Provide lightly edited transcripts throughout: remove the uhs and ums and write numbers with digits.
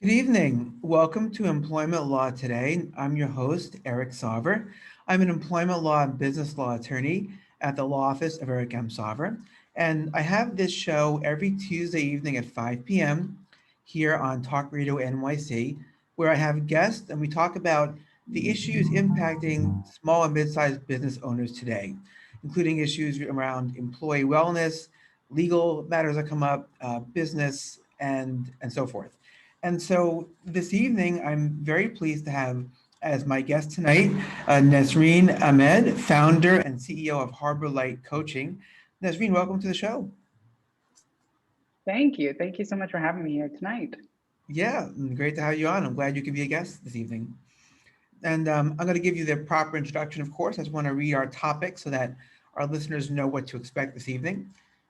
Good evening. Welcome to Employment Law Today. I'm your host, Eric Sarver. I'm an employment law and business law attorney at the law office of Eric M. Sarver. And I have this show every Tuesday evening at 5 p.m. here on Talk Radio NYC, where I have guests and we talk about the issues impacting small and mid-sized business owners today, including issues around employee wellness, legal matters that come up, business, and so forth. And so this evening, I'm very pleased to have as my guest tonight, Nesreen Ahmed, founder and CEO of Harbor Light Coaching. Nesreen, welcome to the show. Thank you. Thank you so much for having me here tonight. Yeah, great to have you on. I'm glad you could be a guest this evening. And I'm going to give you the proper introduction, of course. I just want to read our topic so that our listeners know what to expect this evening.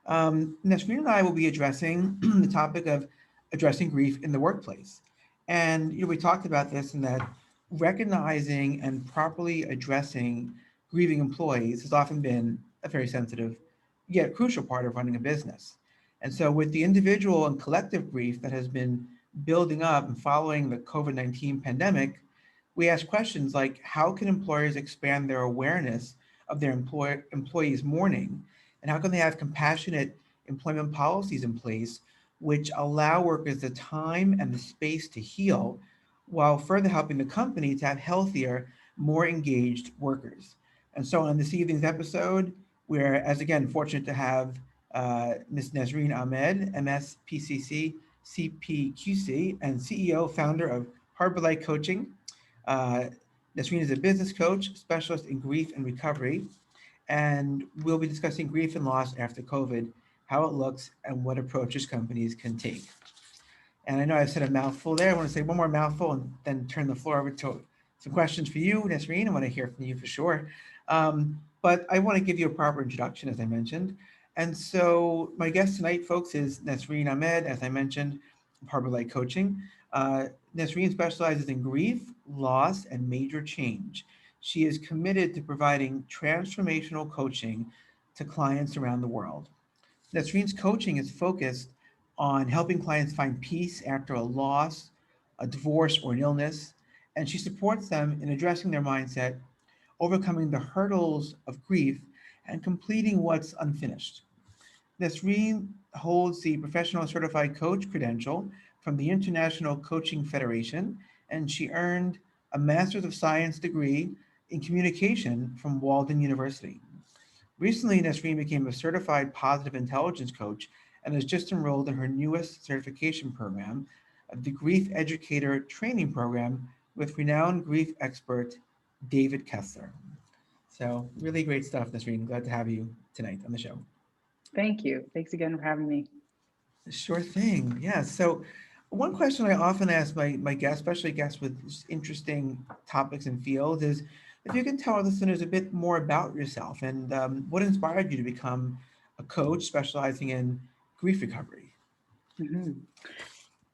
Nesreen and I will be addressing the topic of addressing grief in the workplace. And we talked about this in that recognizing and properly addressing grieving employees has often been a very sensitive yet crucial part of running a business. And so with the individual and collective grief that has been building up and following the COVID-19 pandemic, we ask questions like how can employers expand their awareness of their employees' mourning, and how can they have compassionate employment policies in place which allow workers the time and the space to heal while further helping the company to have healthier, more engaged workers. And so on this evening's episode, we're, as again, fortunate to have Ms. Nesreen Ahmed, MSPCC, CPQC, and CEO, founder of Harbor Light Coaching. uh, Nasreen is a business coach, specialist in grief and recovery, and we'll be discussing grief and loss after COVID, how it looks, and what approaches companies can take. And I know I've said a mouthful there. I want to say one more mouthful and then turn the floor over to some questions for you, Nasreen. I want to hear from you for sure. But I want to give you a proper introduction, as I mentioned. And so my guest tonight, folks, is Nesreen Ahmed, as I mentioned, Harbor Light Coaching. Nesreen specializes in grief, loss, and major change. She is committed to providing transformational coaching to clients around the world. Nasreen's coaching is focused on helping clients find peace after a loss, a divorce, or an illness, and she supports them in addressing their mindset, overcoming the hurdles of grief, and completing what's unfinished. Nasreen holds the professional certified coach credential from the International Coaching Federation, and she earned a Master's of Science degree in communication from Walden University. Recently, Nasreen became a certified positive intelligence coach and has just enrolled in her newest certification program, the Grief Educator Training Program with renowned grief expert David Kessler. So, really great stuff, Nasreen. Glad to have you tonight on the show. Thank you. Thanks again for having me. Sure thing. Yeah. So, one question I often ask my guests, especially guests with interesting topics and fields, is if you can tell our listeners a bit more about yourself and what inspired you to become a coach specializing in grief recovery. Mhm.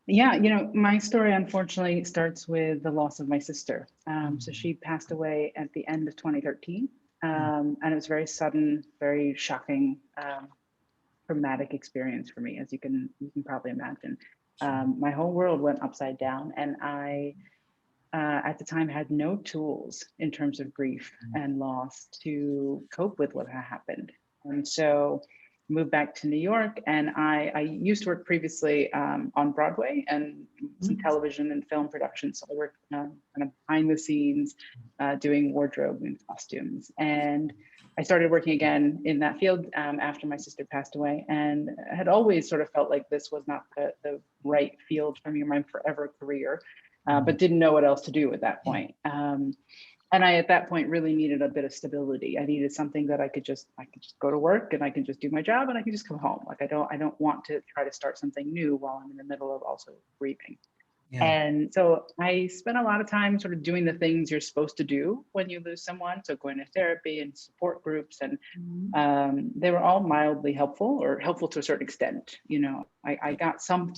Yeah, my story unfortunately starts with the loss of my sister. So Mhm. she passed away at the end of 2013, Mhm. and it was very sudden, very shocking, traumatic experience for me, as you can probably imagine. Sure. My whole world went upside down, and I at the time had no tools in terms of grief and loss to cope with what had happened. And so moved back to New York, and I used to work previously on Broadway and some Mhm. television and film production. So I worked kind of behind the scenes, doing wardrobe and costumes. And I started working again in that field after my sister passed away, and had always sort of felt like this was not the right field for me or my forever career, but didn't know what else to do at that point. And I, at that point, really needed a bit of stability. I needed something that I could just go to work and I can just do my job and I can just come home. Like I don't want to try to start something new while I'm in the middle of also grieving. Yeah. And so I spent a lot of time sort of doing the things you're supposed to do when you lose someone. So going to therapy and support groups, and they were all mildly helpful, or helpful to a certain extent. I got some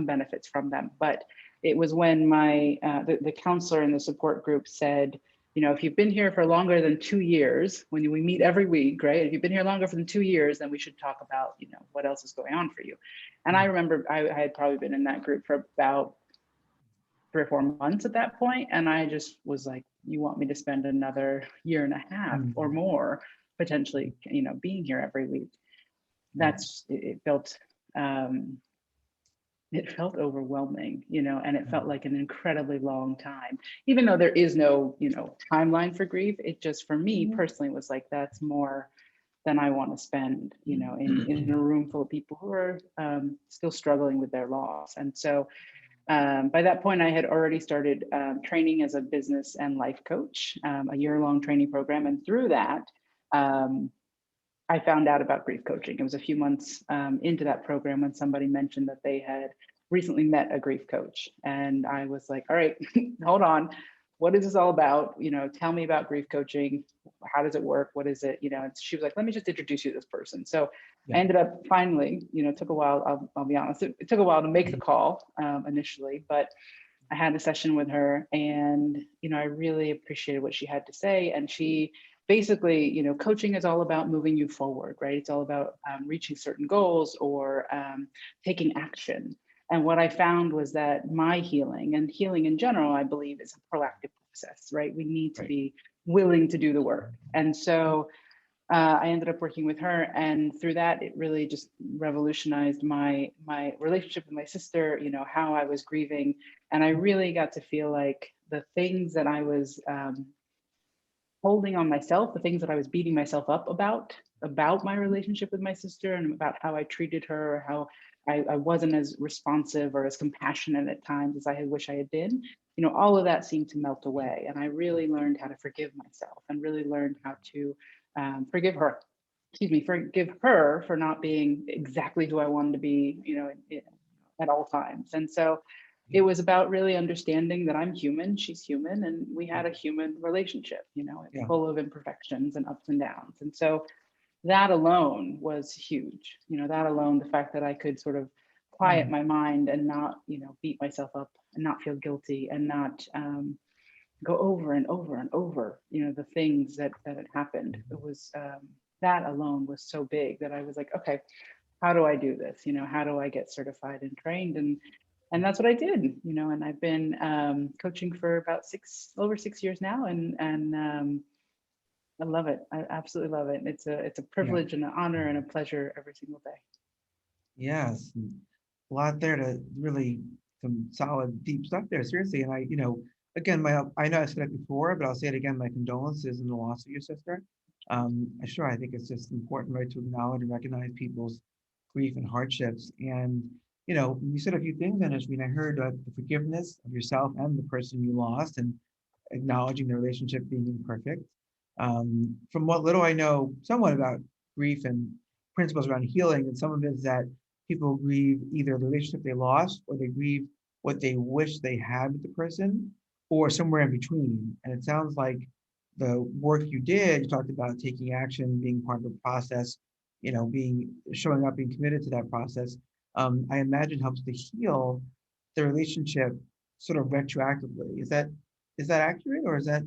benefits from them, but it was when the counselor in the support group said, if you've been here for longer than 2 years, when we meet every week, right? If you've been here longer than 2 years, then we should talk about, what else is going on for you. And I remember I had probably been in that group for about 3 or 4 months at that point, and I just was like, you want me to spend another year and a half or more potentially, being here every week? It felt, overwhelming, and it felt like an incredibly long time, even though there is no, timeline for grief. It just, for me personally, was like, that's more than I want to spend, in a room full of people who are still struggling with their loss. And so by that point, I had already started training as a business and life coach, a year-long training program. And through that, I found out about grief coaching. It was a few months into that program when somebody mentioned that they had recently met a grief coach. And I was like, all right, hold on. What is this all about? Tell me about grief coaching. How does it work? What is it? And she was like, let me just introduce you to this person. So I ended up finally, it took a while, I'll be honest, it took a while to make the call initially, but I had a session with her, and, I really appreciated what she had to say. And she basically, coaching is all about moving you forward, right? It's all about reaching certain goals or taking action. And what I found was that my healing, and healing in general, I believe, is a proactive process, right? We need to be willing to do the work. And so I ended up working with her, and through that, it really just revolutionized my relationship with my sister, how I was grieving. And I really got to feel like the things that I was holding on myself, the things that I was beating myself up about my relationship with my sister, and about how I treated her, or how I wasn't as responsive or as compassionate at times as I wish I had been, all of that seemed to melt away. And I really learned how to forgive myself, and really learned how to forgive her for not being exactly who I wanted to be, at all times. And so it was about really understanding that I'm human, she's human, and we had a human relationship, full of imperfections and ups and downs. And so that alone was huge. That alone, the fact that I could sort of quiet my mind and not, beat myself up, and not feel guilty, and not go over and over and over, the things that had happened. It was that alone was so big that I was like, okay, how do I do this? How do I get certified and trained? And that's what I did, and I've been coaching for about over 6 years now, and I love it. I absolutely love it. It's a privilege and an honor and a pleasure every single day. Yes, a lot there to really, some solid, deep stuff there. Seriously, and again, I know I said it before, but I'll say it again. My condolences in the loss of your sister. Sure, I think it's just important, right, to acknowledge and recognize people's grief and hardships. And you said a few things, and I heard the forgiveness of yourself and the person you lost, and acknowledging the relationship being imperfect. From what little I know, somewhat about grief and principles around healing, and some of it is that people grieve either the relationship they lost, or they grieve what they wish they had with the person, or somewhere in between. And it sounds like the work you did, you talked about taking action, being part of the process, showing up, being committed to that process. I imagine helps to heal the relationship sort of retroactively. Is that accurate, or is that?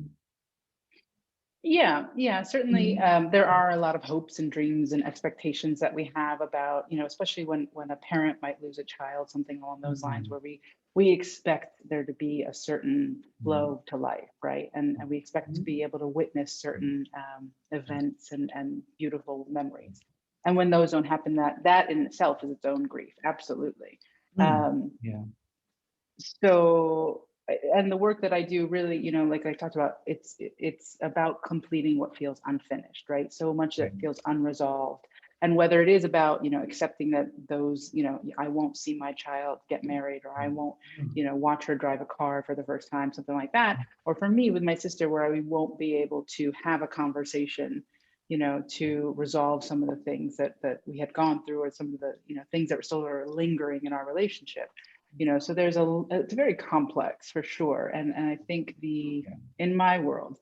Yeah, certainly. There are a lot of hopes and dreams and expectations that we have about, especially when a parent might lose a child, something along those lines, where we expect there to be a certain flow to life, right? And we expect to be able to witness certain events and beautiful memories. And when those don't happen, that in itself is its own grief. Absolutely. Yeah. So, and the work that I do really, like I talked about, it's about completing what feels unfinished, right? So much that feels unresolved. And whether it is about, accepting that those, I won't see my child get married, or I won't, watch her drive a car for the first time, something like that. Or for me with my sister, where we won't be able to have a conversation, to resolve some of the things that we had gone through, or some of the, things that were still lingering in our relationship. So it's very complex, for sure. And I think in my world,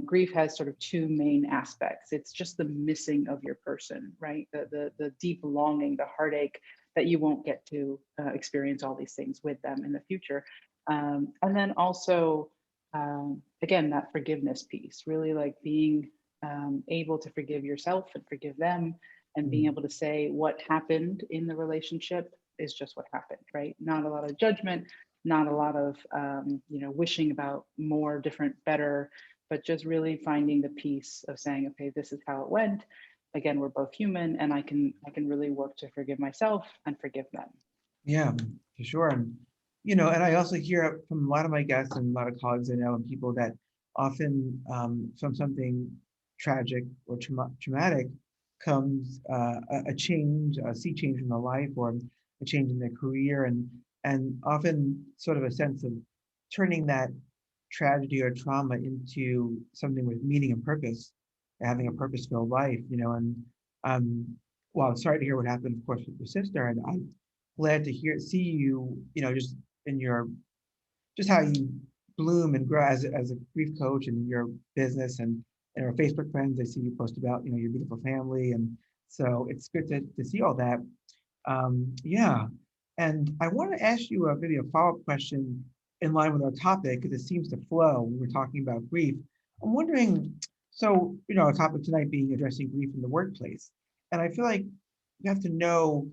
grief has sort of two main aspects. It's just the missing of your person, right? The deep longing, the heartache that you won't get to experience all these things with them in the future. And then also, again, that forgiveness piece, really like being able to forgive yourself and forgive them, and being able to say what happened in the relationship is just what happened, right? Not a lot of judgment, not a lot of, wishing about more, different, better, but just really finding the peace of saying, okay, this is how it went. Again, we're both human, and I can really work to forgive myself and forgive them. Yeah, for sure. And, and I also hear from a lot of my guests and a lot of colleagues I know and people that often from something tragic or traumatic comes a change, a sea change in their life or a change in their career, and often sort of a sense of turning that tragedy or trauma into something with meaning and purpose, having a purpose-filled life, and um, well, I'm sorry to hear what happened, of course, with your sister, and I'm glad to see you, just in your, just how you bloom and grow as a grief coach and your business and our Facebook friends. I see you post about, your beautiful family, and so it's good to see all that. Yeah, and I want to ask you maybe a follow-up question in line with our topic because it seems to flow when we're talking about grief. I'm wondering, so our topic tonight being addressing grief in the workplace, and I feel like you have to know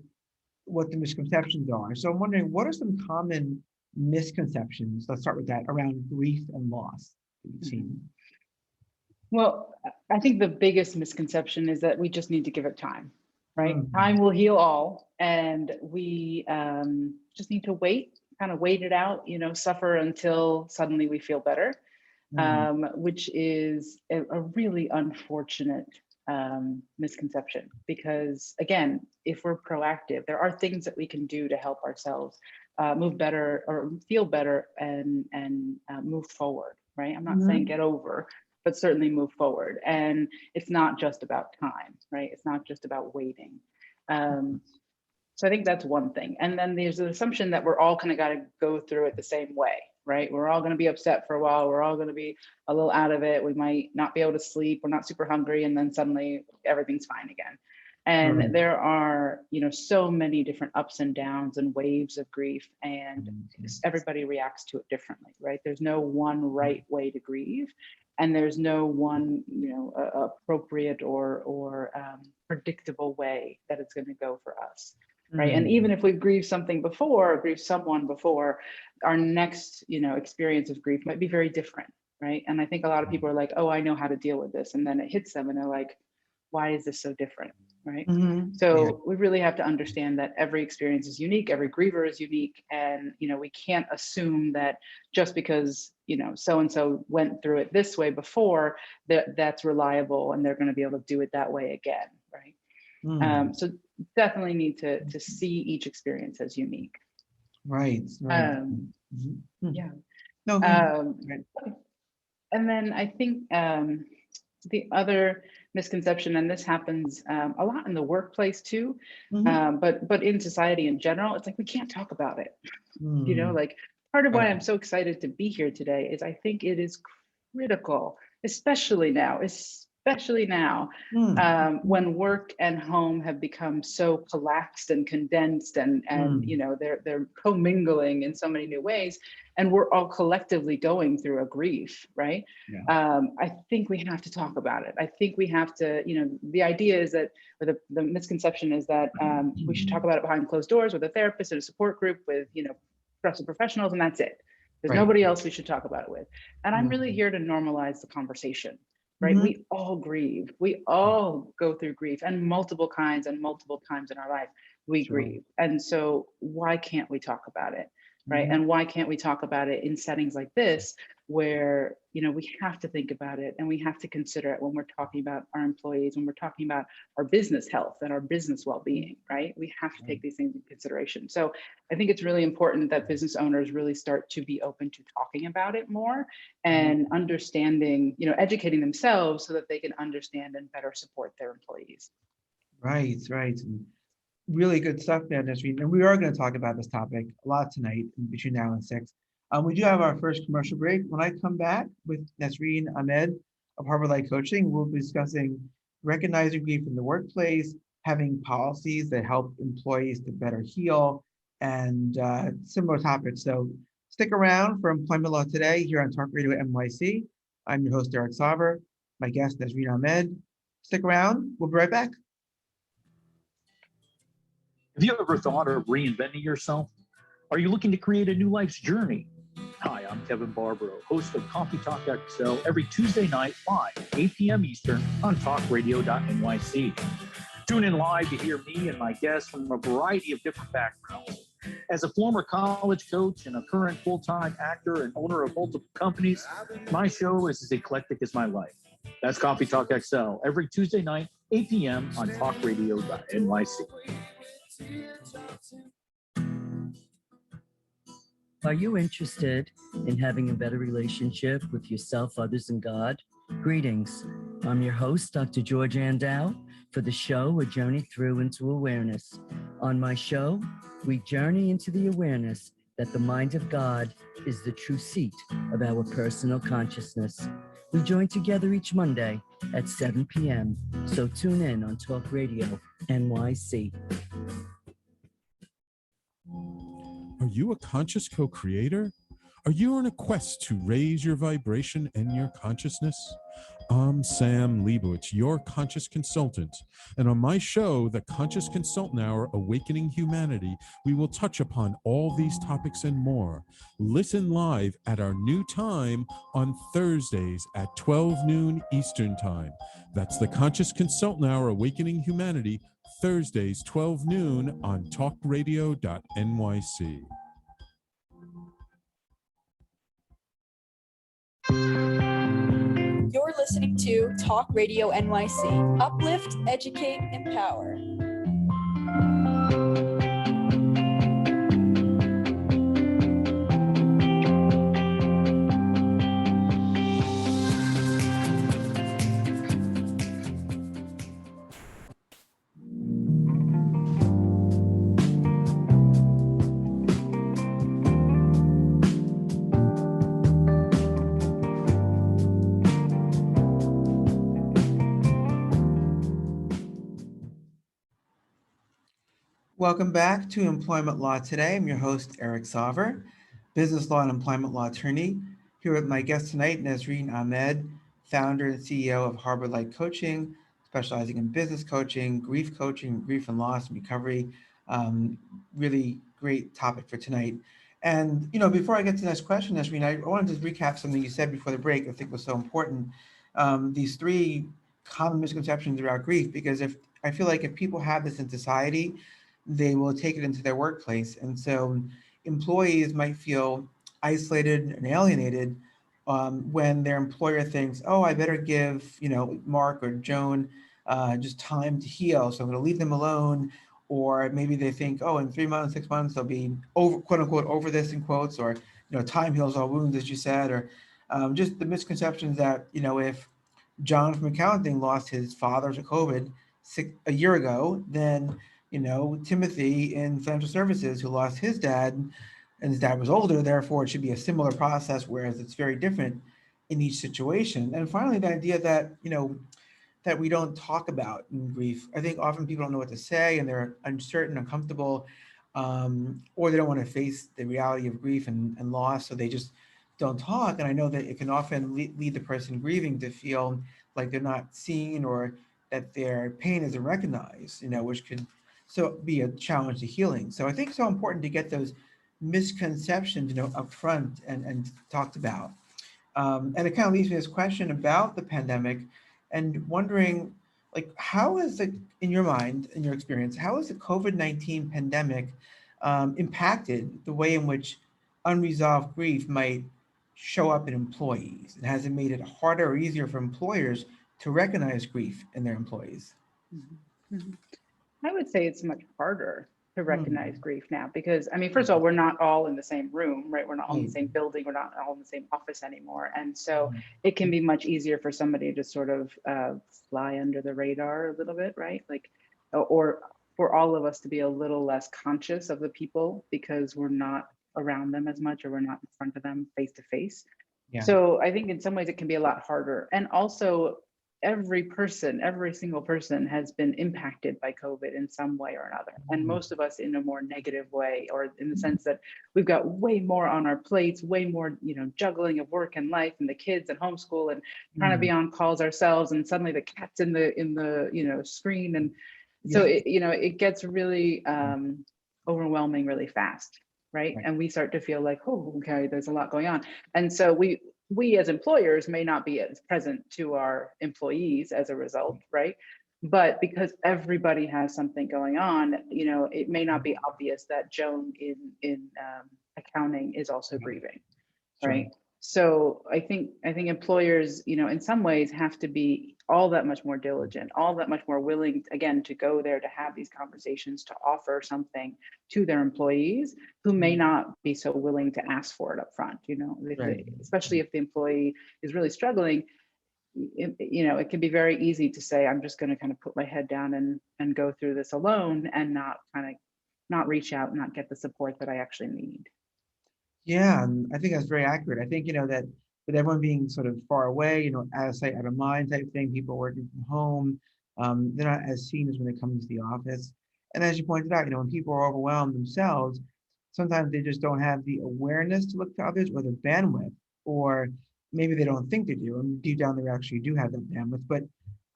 what the misconceptions are. So I'm wondering, what are some common misconceptions? Let's start with that around grief and loss that you've seen. Well, I think the biggest misconception is that we just need to give it time, right? Mm. Time will heal all, and we just need to wait, kind of wait it out, suffer until suddenly we feel better, which is a really unfortunate misconception, because again, if we're proactive, there are things that we can do to help ourselves move better or feel better and move forward, right? I'm not saying get over, but certainly move forward. And it's not just about time, right? It's not just about waiting. So I think that's one thing. And then there's an assumption that we're all kind of got to go through it the same way, right? We're all going to be upset for a while. We're all going to be a little out of it. We might not be able to sleep. We're not super hungry. And then suddenly everything's fine again. And there are, so many different ups and downs and waves of grief, and everybody reacts to it differently, right? There's no one right way to grieve. And there's no one, appropriate or predictable way that it's going to go for us. Right. And even if we've grieved something before, or grieved someone before, our next, experience of grief might be very different. Right. And I think a lot of people are like, oh, I know how to deal with this. And then it hits them and they're like, why is this so different? Right. So we really have to understand that every experience is unique. Every griever is unique. And, we can't assume that just because, so-and-so went through it this way before, that's reliable and they're going to be able to do it that way again. Right. So definitely need to see each experience as unique. Right. Yeah. No. And then I think the other misconception, and this happens a lot in the workplace too, but in society in general, it's like we can't talk about it. Like part of why I'm so excited to be here today is I think it is critical, especially now when work and home have become so collapsed and condensed and they're commingling in so many new ways, and we're all collectively going through a grief, right? I think we have to talk about it. I think we have to, the idea is that, or the misconception is that we should talk about it behind closed doors with a therapist and a support group with, trusted professionals, and that's it. There's nobody else we should talk about it with. And I'm really here to normalize the conversation. Right? We all grieve. We all go through grief, and multiple kinds and multiple times in our life we grieve. And so why can't we talk about it? Right? And why can't we talk about it in settings like this where, we have to think about it and we have to consider it when we're talking about our employees, when we're talking about our business health and our business well-being, right? We have to take these things into consideration. So I think it's really important that business owners really start to be open to talking about it more and understanding, educating themselves so that they can understand and better support their employees. Right. Really good stuff there, Nesreen. And we are going to talk about this topic a lot tonight between now and 6. We do have our first commercial break. When I come back with Nesreen Ahmed of Harbor Light Coaching, we'll be discussing recognizing grief in the workplace, having policies that help employees to better heal, and similar topics. So stick around for Employment Law Today here on Talk Radio NYC. I'm your host, Eric Sarver. My guest, Nesreen Ahmed. Stick around. We'll be right back. Have you ever thought of reinventing yourself? Are you looking to create a new life's journey? Hi, I'm Kevin Barbaro, host of Coffee Talk XL every Tuesday night live, 8 p.m. Eastern on talkradio.nyc. Tune in live to hear me and my guests from a variety of different backgrounds. As a former college coach and a current full-time actor and owner of multiple companies, my show is as eclectic as my life. That's Coffee Talk XL every Tuesday night, 8 p.m. on talkradio.nyc. Are you interested in having a better relationship with yourself, others, and God? Greetings. I'm your host, Dr. George Andow, for the show A Journey Through into Awareness. On my show, we journey into the awareness that the mind of God is the true seat of our personal consciousness. We join together each Monday at 7 p.m., so tune in on Talk Radio NYC. Are you a conscious co-creator? Are you on a quest to raise your vibration and your consciousness? I'm Sam Leibowitz, your conscious consultant. And on my show, The Conscious Consultant Hour, Awakening Humanity, we will touch upon all these topics and more. Listen live at our new time on Thursdays at 12 noon Eastern Time. That's The Conscious Consultant Hour, Awakening Humanity, Thursdays, 12 noon on talkradio.nyc. You're listening to Talk Radio NYC. Uplift, educate, empower. Welcome back to Employment Law Today. I'm your host, Eric Sarver, business law and employment law attorney, here with my guest tonight, Nesreen Ahmed, founder and CEO of Harbor Light Coaching, specializing in business coaching, grief and loss and recovery. Really great topic for tonight. And, before I get to the next question, Nesreen, I wanted to recap something you said before the break I think was so important. These three common misconceptions about grief, because I feel like if people have this in society, they will take it into their workplace. And so employees might feel isolated and alienated when their employer thinks, oh, I better give, Mark or Joan just time to heal. So I'm going to leave them alone. Or maybe they think, oh, in 3 months, 6 months, they'll be over, quote unquote, over this in quotes, or, time heals all wounds, as you said, or just the misconceptions that, if John from accounting lost his father to COVID a year ago, then Timothy in financial services who lost his dad, and his dad was older, therefore it should be a similar process, whereas it's very different in each situation. And finally, the idea that, that we don't talk about in grief. I think often people don't know what to say and they're uncertain, uncomfortable, or they don't want to face the reality of grief and loss, so they just don't talk. And I know that it can often lead the person grieving to feel like they're not seen or that their pain isn't recognized, which could be a challenge to healing. So I think it's so important to get those misconceptions, up front and talked about. And it kind of leads me to this question about the pandemic and wondering, how is it, in your mind, in your experience, how has the COVID-19 pandemic impacted the way in which unresolved grief might show up in employees? And has it made it harder or easier for employers to recognize grief in their employees? Mm-hmm. Mm-hmm. I would say it's much harder to recognize grief now because, first of all, we're not all in the same room, right? We're not all in the same building. We're not all in the same office anymore. And so it can be much easier for somebody to sort of fly under the radar a little bit, right? Or for all of us to be a little less conscious of the people because we're not around them as much or we're not in front of them face to face. So I think in some ways it can be a lot harder. And also, every single person has been impacted by COVID in some way or another. And most of us in a more negative way, or in the sense that we've got way more on our plates, way more, juggling of work and life and the kids and homeschool and trying to be on calls ourselves. And suddenly the cat's in the screen. And so, it gets really overwhelming really fast. right? Right. And we start to feel like, oh, okay, there's a lot going on. And so we as employers may not be as present to our employees as a result, right? But because everybody has something going on, it may not be obvious that Joan in accounting is also grieving, Sure. right? So I think employers, in some ways have to be all that much more diligent, all that much more willing, again, to go there to have these conversations, to offer something to their employees who may not be so willing to ask for it up front, Right. especially if the employee is really struggling. It can be very easy to say, I'm just going to kind of put my head down and go through this alone and not reach out, not get the support that I actually need. Yeah, and I think that's very accurate. I think, that with everyone being sort of far away, out of sight, out of mind type thing, people working from home, they're not as seen as when they come into the office. And as you pointed out, when people are overwhelmed themselves, sometimes they just don't have the awareness to look to others or the bandwidth, or maybe they don't think they do. And deep down, they actually do have that bandwidth. But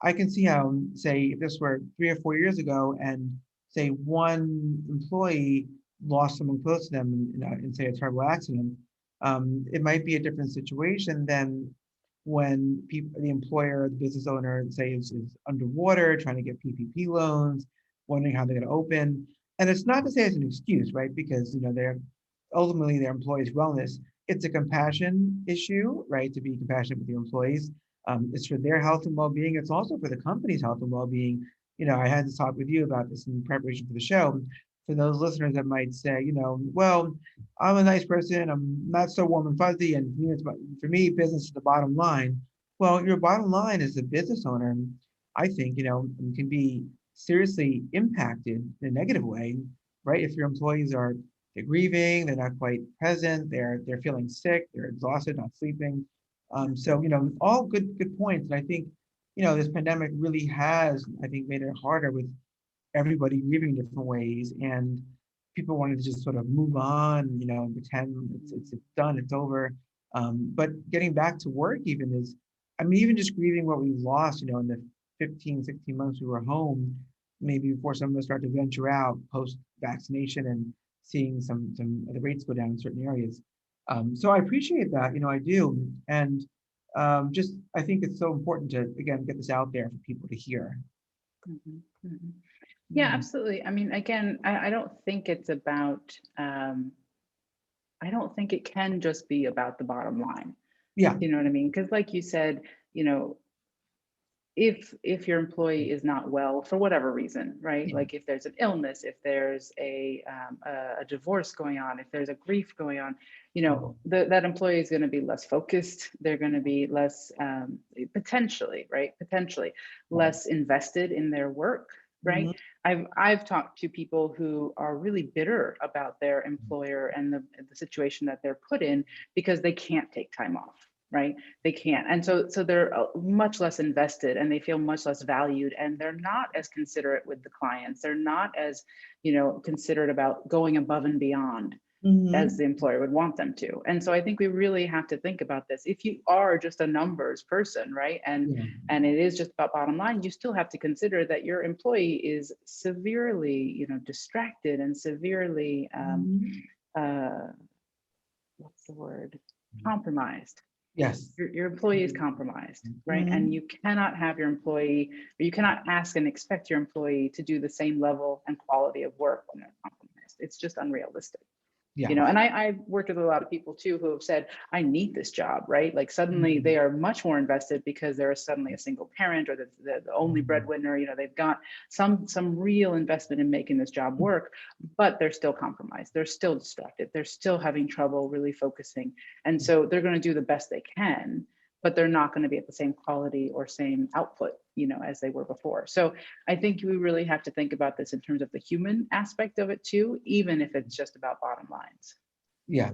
I can see how, say, if this were 3 or 4 years ago, and say one employee lost someone close to them in say a terrible accident, it might be a different situation than when the employer, the business owner, say is underwater, trying to get PPP loans, wondering how they're going to open. And it's not to say it's an excuse, right? Because they're ultimately their employees' wellness. It's a compassion issue, right? To be compassionate with the employees. It's for their health and well-being. It's also for the company's health and well-being. I had to talk with you about this in preparation for the show. For those listeners that might say, well, I'm a nice person, I'm not so warm and fuzzy, and for me, business is the bottom line. Well, your bottom line as a business owner, I think, can be seriously impacted in a negative way, right? If your employees they're grieving, they're not quite present, they're feeling sick, they're exhausted, not sleeping. So, all good points. And I think, this pandemic really has, I think, made it harder with everybody grieving different ways, and people wanted to just sort of move on, and pretend it's done, it's over. But getting back to work even is, I mean, even just grieving what we lost, in the 15, 16 months we were home, maybe before some of us start to venture out post vaccination and seeing some of the rates go down in certain areas. So I appreciate that, I do. And just, I think it's so important to, again, get this out there for people to hear. Mhm, mhm. Yeah, absolutely. I mean, again, I don't think it's about, I don't think it can just be about the bottom line. Yeah. You know what I mean? Because like you said, if your employee is not well for whatever reason, right? Yeah. Like if there's an illness, if there's a divorce going on, if there's a grief going on, that employee is going to be less focused. They're going to be less potentially, right? Potentially less invested in their work, right? Mhm. I've talked to people who are really bitter about their employer and the situation that they're put in because they can't take time off, right? They can't. And so they're much less invested and they feel much less valued, and they're not as considerate with the clients. They're not as, considerate about going above and beyond as the employer would want them to. And so I think we really have to think about this. If you are just a numbers person, right? And it is just about bottom line, you still have to consider that your employee is severely, distracted and severely, what's the word? Compromised. Yes. Your employee is compromised, right? And you cannot have your employee, or you cannot ask and expect your employee to do the same level and quality of work when they're compromised. It's just unrealistic. Yeah. And I've worked with a lot of people too who have said, I need this job, right? Like suddenly they are much more invested because they're suddenly a single parent or the only breadwinner. They've got some real investment in making this job work, but they're still compromised. They're still distracted. They're still having trouble really focusing. And so they're going to do the best they can, but they're not going to be at the same quality or same output, as they were before. So I think we really have to think about this in terms of the human aspect of it too, even if it's just about bottom lines. Yeah.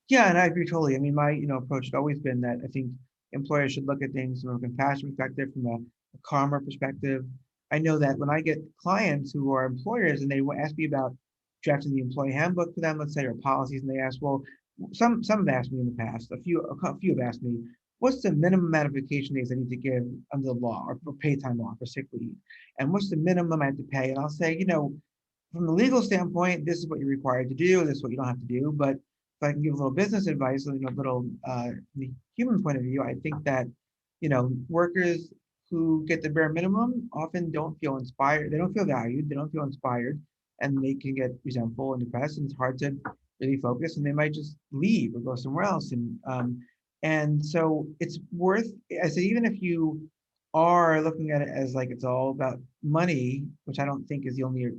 Yeah. And I agree totally. I mean, my, approach has always been that I think employers should look at things from a compassion perspective, from a karma perspective. I know that when I get clients who are employers and they ask me about drafting the employee handbook for them, let's say, or policies, and they ask, well, some have asked me in the past, a few have asked me, what's the minimum amount of vacation days I need to give under the law, or paid time off, or sick leave? And what's the minimum I have to pay? And I'll say, from a legal standpoint, this is what you're required to do, this is what you don't have to do. But if I can give a little business advice, a little the human point of view, I think that, workers who get the bare minimum often don't feel inspired. They don't feel valued. They don't feel inspired, and they can get resentful and depressed, and it's hard to really focus, and they might just leave or go somewhere else. And so it's worth, I say, even if you are looking at it as like it's all about money, which I don't think is the only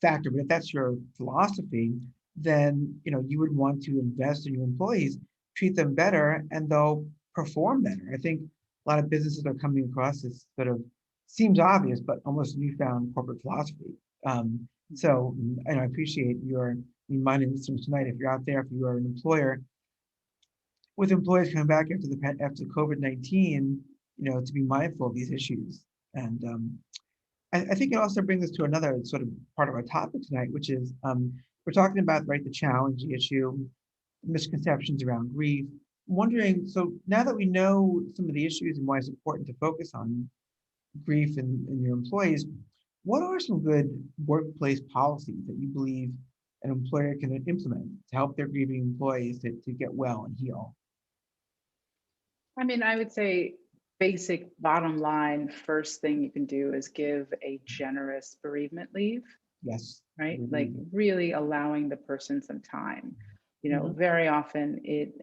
factor, but if that's your philosophy, then you would want to invest in your employees, treat them better, and they'll perform better. I think a lot of businesses are coming across this sort of seems obvious, but almost newfound corporate philosophy. So, and I appreciate your reminding listeners tonight, if you're out there, if you are an employer with employees coming back after COVID-19, to be mindful of these issues. And I think it also brings us to another sort of part of our topic tonight, which is we're talking about, right, the challenge, the issue, misconceptions around grief. I'm wondering, so now that we know some of the issues and why it's important to focus on grief in your employees, what are some good workplace policies that you believe an employer can implement to help their grieving employees to get well and heal? I mean, I would say basic bottom line, first thing you can do is give a generous bereavement leave. Yes. Right? Mm-hmm. Like really allowing the person some time. Very often it,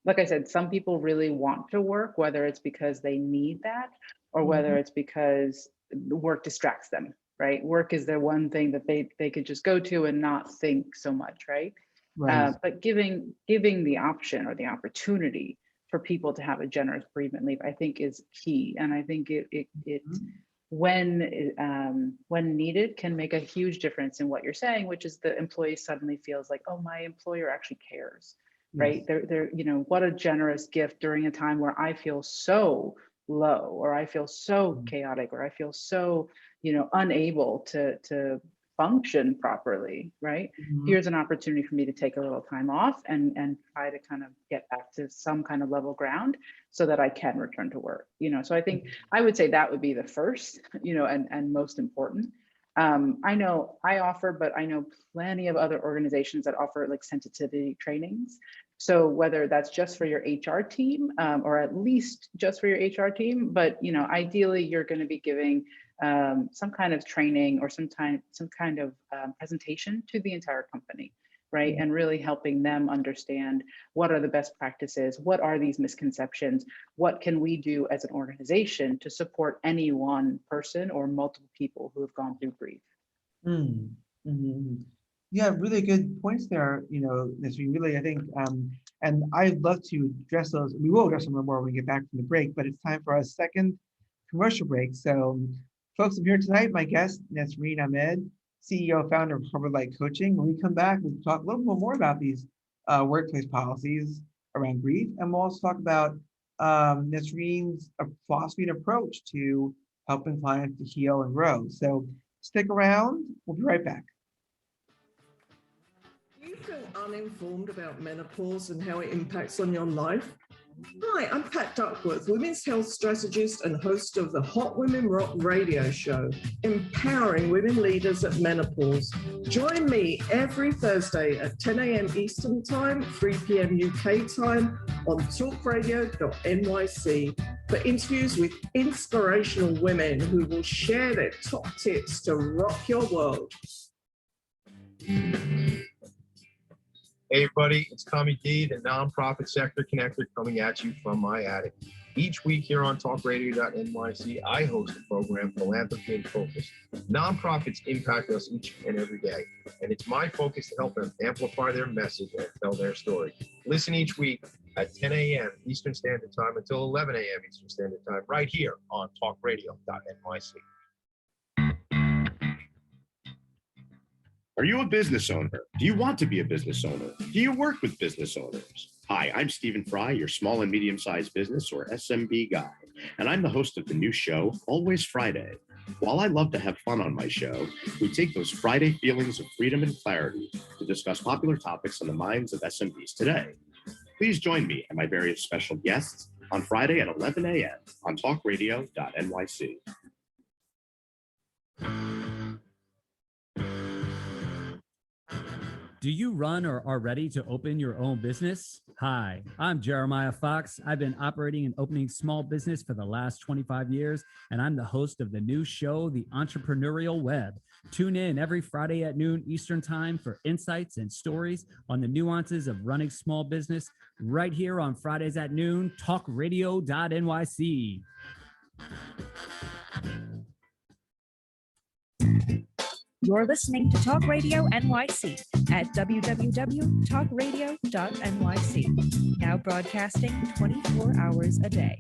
like I said, some people really want to work, whether it's because they need that or whether it's because work distracts them, right? Work is their one thing that they could just go to and not think so much, right? Right. But giving the option or the opportunity for people to have a generous bereavement leave, I think is key. And I think it when needed can make a huge difference in what you're saying, which is the employee suddenly feels like, oh, my employer actually cares, right? They're what a generous gift during a time where I feel so low, or I feel so chaotic, or I feel so, unable to function properly, right? Here's an opportunity for me to take a little time off and try to kind of get back to some kind of level ground so that I can return to work. So I think I would say that would be the first, and most important. I know I offer, but I know plenty of other organizations that offer like sensitivity trainings. So whether that's just for your HR team, or at least just for your HR team, but ideally you're going to be giving some kind of training or some kind of presentation to the entire company, right? And really helping them understand what are the best practices, what are these misconceptions, what can we do as an organization to support any one person or multiple people who have gone through grief. Yeah, really good points there, Nesreen, really, I think, and I'd love to address those. We will address them more when we get back from the break, but it's time for our second commercial break. So folks, I'm here tonight, my guest, Nesreen Ahmed, CEO, founder of Harbor Light Coaching. When we come back, we'll talk a little bit more about these workplace policies around grief, and we'll also talk about Nesreen's philosophy and approach to helping clients to heal and grow. So stick around, we'll be right back. Do you feel uninformed about menopause and how it impacts on your life? Hi, I'm Pat Duckworth, women's health strategist and host of the Hot Women Rock radio show, empowering women leaders at menopause. Join me every Thursday at 10 a.m. Eastern Time, 3 p.m. UK time on talkradio.nyc for interviews with inspirational women who will share their top tips to rock your world. Hey everybody, it's Tommy D, the nonprofit sector connector, coming at you from my attic. Each week here on talkradio.nyc, I host a program, Philanthropy in Focus. Nonprofits impact us each and every day, and it's my focus to help them amplify their message and tell their story. Listen each week at 10 a.m. Eastern Standard Time until 11 a.m. Eastern Standard Time, right here on talkradio.nyc. Are you a business owner? Do you want to be a business owner? Do you work with business owners? Hi, I'm Stephen Fry, your small and medium-sized business or SMB guy, and I'm the host of the new show, Always Friday. While I love to have fun on my show, we take those Friday feelings of freedom and clarity to discuss popular topics on the minds of SMBs today. Please join me and my various special guests on Friday at 11 a.m. on talkradio.nyc. Do you run or are ready to open your own business? Hi, I'm Jeremiah Fox. I've been operating and opening small business for the last 25 years, and I'm the host of the new show, The Entrepreneurial Web. Tune in every Friday at noon Eastern Time for insights and stories on the nuances of running small business right here on Fridays at noon, talkradio.nyc. You're listening to Talk Radio NYC at www.talkradio.nyc, now broadcasting 24 hours a day.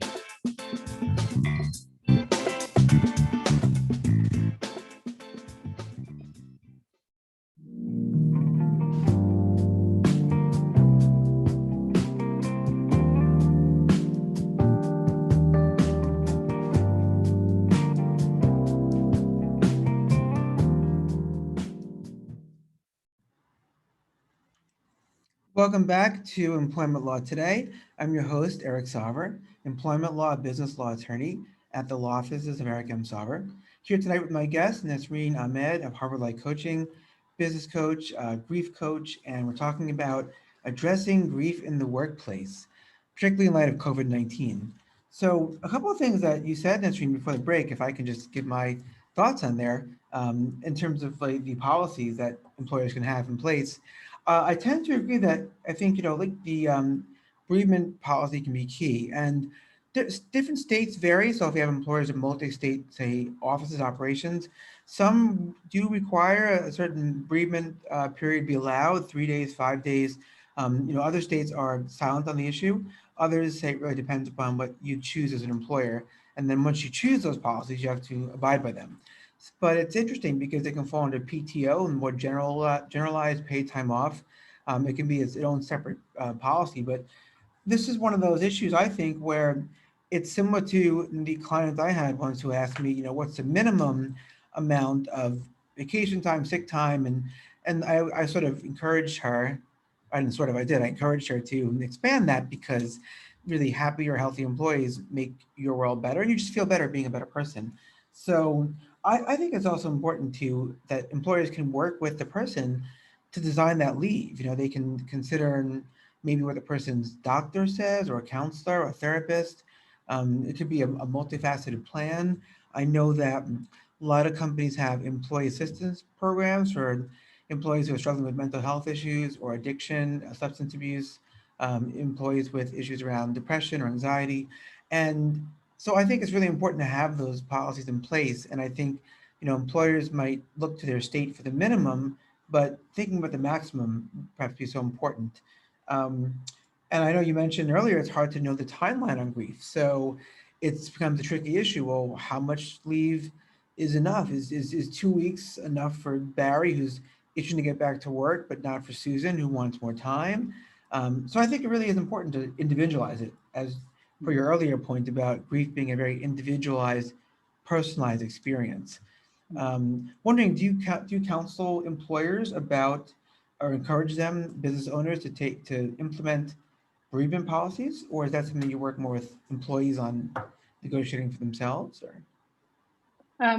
Welcome back to Employment Law Today. I'm your host, Eric Sarver, employment law, business law attorney at the law offices of Eric M. Sarver. Here tonight with my guest, Nesreen Ahmed of Harvard Life Coaching, business coach, grief coach, and we're talking about addressing grief in the workplace, particularly in light of COVID-19. So a couple of things that you said, Nesreen, before the break, if I can just give my thoughts on there, in terms of like the policies that employers can have in place. I tend to agree that I think, like the bereavement policy can be key, and different states vary. So if you have employers in multi-state, say, offices, operations, some do require a certain bereavement period be allowed, 3 days, 5 days. Other states are silent on the issue. Others say it really depends upon what you choose as an employer. And then once you choose those policies, you have to abide by them. But it's interesting because they can fall under PTO and more generalized paid time off. It can be its own separate policy, but this is one of those issues, I think, where it's similar to the clients I had once who asked me, what's the minimum amount of vacation time, sick time, and I sort of encouraged her, I encouraged her to expand that because really happier, healthy employees make your world better, and you just feel better being a better person. So I think it's also important that employers can work with the person to design that leave. They can consider maybe what the person's doctor says, or a counselor, or a therapist. It could be a multifaceted plan. I know that a lot of companies have employee assistance programs for employees who are struggling with mental health issues or addiction, substance abuse, employees with issues around depression or anxiety. And so I think it's really important to have those policies in place. And I think, employers might look to their state for the minimum, but thinking about the maximum perhaps be so important. And I know you mentioned earlier, it's hard to know the timeline on grief. So it becomes a tricky issue. Well, how much leave is enough? Is 2 weeks enough for Barry, who's itching to get back to work, but not for Susan, who wants more time? So I think it really is important to individualize it, as for your earlier point about grief being a very individualized, personalized experience. Wondering, do you counsel employers about, or encourage them, business owners, to implement bereavement policies, or is that something you work more with employees on negotiating for themselves? Or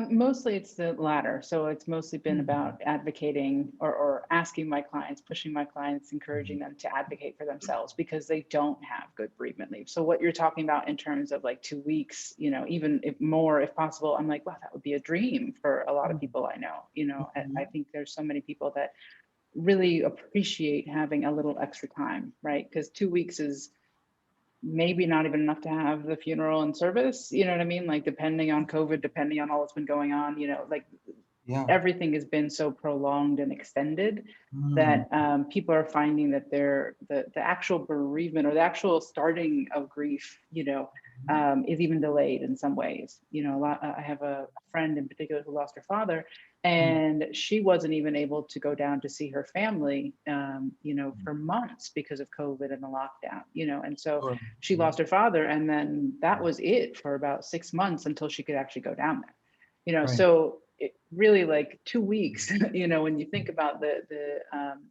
Mostly it's the latter. So it's mostly been about advocating or asking my clients, pushing my clients, encouraging them to advocate for themselves because they don't have good bereavement leave. So what you're talking about in terms of like 2 weeks, even if more, if possible, I'm like, wow, that would be a dream for a lot of people I know. And I think there's so many people that really appreciate having a little extra time, right? Because 2 weeks is maybe not even enough to have the funeral and service, you know what I mean? Like depending on COVID, depending on all that's been going on, everything has been so prolonged and extended that people are finding that the actual bereavement or the actual starting of grief, is even delayed in some ways. I have a friend in particular who lost her father, and she wasn't even able to go down to see her family, for months because of COVID and the lockdown, and so she lost her father, and then that was it for about 6 months until she could actually go down there, Right. So it really like 2 weeks, when you think about the